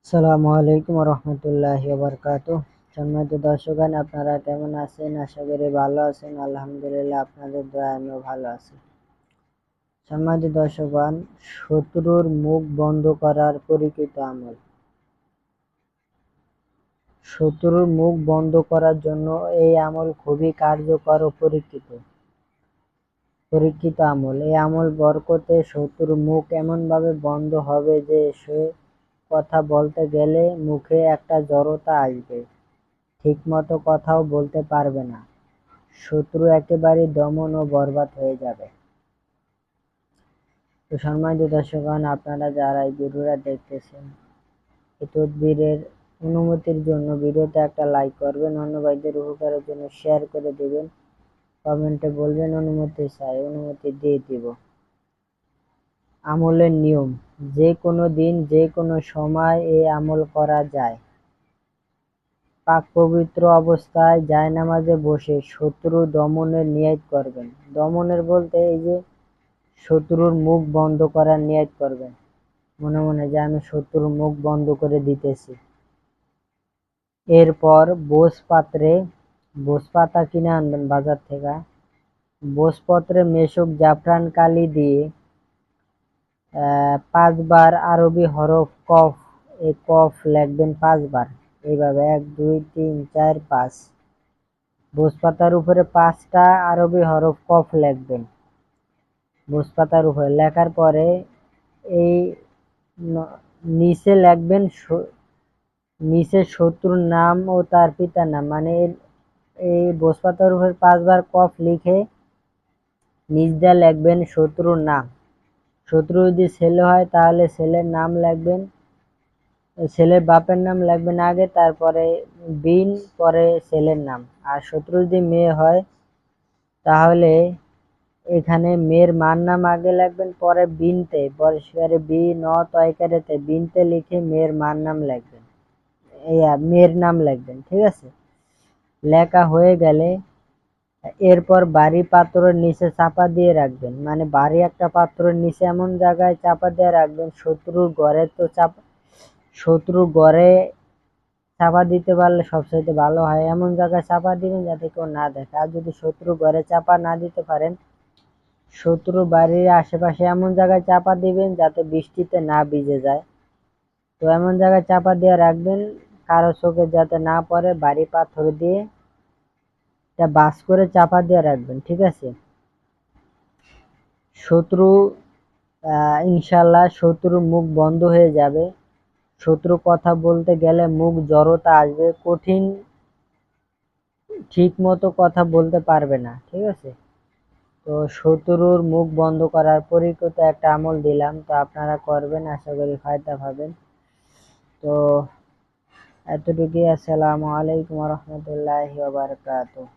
আসসালামু আলাইকুম রহমতুল্লাহি ওয়া বারাকাতুহু। সম্মানিত দর্শকগণ, আপনারা কেমন আছেন? আশা করি ভালো আছেন। আলহামদুলিল্লাহ, আপনাদের দয়ায় আমিও ভালো আছি। সম্মানিত দর্শকগণ, শত্রুর মুখ বন্ধ করার পরীক্ষিত আমল। শত্রুর মুখ বন্ধ করার জন্য এই আমল খুবই কার্যকর ও পরীক্ষিত আমল। এই আমল বরকতে শত্রুর মুখ এমনভাবে বন্ধ হবে যে সে কথা বলতে গেলে মুখে একটা জড়তা আসবে, ঠিকমতো কথাও বলতে পারবে না। শত্রু একেবারে দমন ও বরবাদ হয়ে যাবে। তো সম্মানিত দর্শকগণ, আপনারা যারা এই ভিডিওটা দেখতেছেন, এই তদবিরের অনুমতির জন্য ভিডিওতে একটা লাইক করবেন, অন্য ভাইদের উপকারের জন্য শেয়ার করে দিবেন, কমেন্টে বলবেন অনুমতি চাই, অনুমতি দিয়ে দিব। আমলের নিয়ম: যে কোনো দিন যে কোনো সময় এই আমল করা যায়। পাক পবিত্র অবস্থায় জায়নামাজে বসে শত্রু দমনের নিয়ত করবেন। দমনের বলতে এই যে শত্রুর মুখ বন্ধ করার নিয়ত করবেন, মনে মনে যে আমি শত্রুর মুখ বন্ধ করে দিতেছি। এরপর বোসপাতা কিনে আনবেন বাজার থেকে। বোসপত্রে মেশক জাফরান কালি দিয়ে 5 বার আরবি হরফ কফ, এই কফ লিখবেন 5 বার, এইভাবে 1 2 3 4 5। বোসপাতার উপরে 5টা আরবি হরফ কফ লিখবেন। বোসপাতার উপরে লেখার পরে এই নিচে লিখবেন নিচে শত্রুর নাম ও তার পিতার নাম, মানে এই বোসপাতার উপরে 5 বার কফ লিখে নিচ দিয়ে লিখবেন শত্রুর নাম। শত্রু যদি ছেলে হয় তাহলে ছেলের নাম লিখবেন, ছেলের বাপের নাম লিখবেন আগে, তারপরে বিন, পরে ছেলের নাম। আর শত্রু যদি মেয়ে হয় তাহলে এখানে মেয়ের মার নাম আগে লিখবেন, পরে বিনতে, পরিষ্কারে বি ন তয়কারেতে বিনতে লিখে মেয়ের মার নাম লিখবেন, মেয়ের নাম লিখবেন। ঠিক আছে? লেখা হয়ে গেলে এরপর ভারী পাত্রের নিচে চাপা দিয়ে রাখবেন, মানে ভারী একটা পাত্রের নিচে এমন জায়গায় চাপা দিয়ে রাখবেন শত্রুর ঘরে চাপা দিতে পারলে সবচাইতে ভালো হয়। এমন জায়গায় চাপা দিবেন যাতে কেউ না দেখে। আর যদি শত্রু ঘরে চাপা না দিতে পারেন, শত্রু বাড়ির আশেপাশে এমন জায়গায় চাপা দিবেন যাতে বৃষ্টিতে না ভিজে যায়। তো এমন জায়গায় চাপা দিয়ে রাখবেন কারো চোখে যাতে না পড়ে, ভারী পাথর দিয়ে এটা বাস করে চাপা দিয়ে রাখবেন। ঠিক আছে? ইনশাল্লাহ শত্রুর মুখ বন্ধ হয়ে যাবে। শত্রু কথা বলতে গেলে মুখ জড়তা আসবে, ঠিক মতো কথা বলতে পারবে না। ঠিক আছে? তো শত্রুর মুখ বন্ধ করার পরীক্ষিত একটা আমল দিলাম, তো আপনারা করবেন, আশা করি ফায়দা পাবেন। তো এতটুকুই। আসসালামু আলাইকুম রহমতুল্লাহি ওয়া বারাকাতুহু।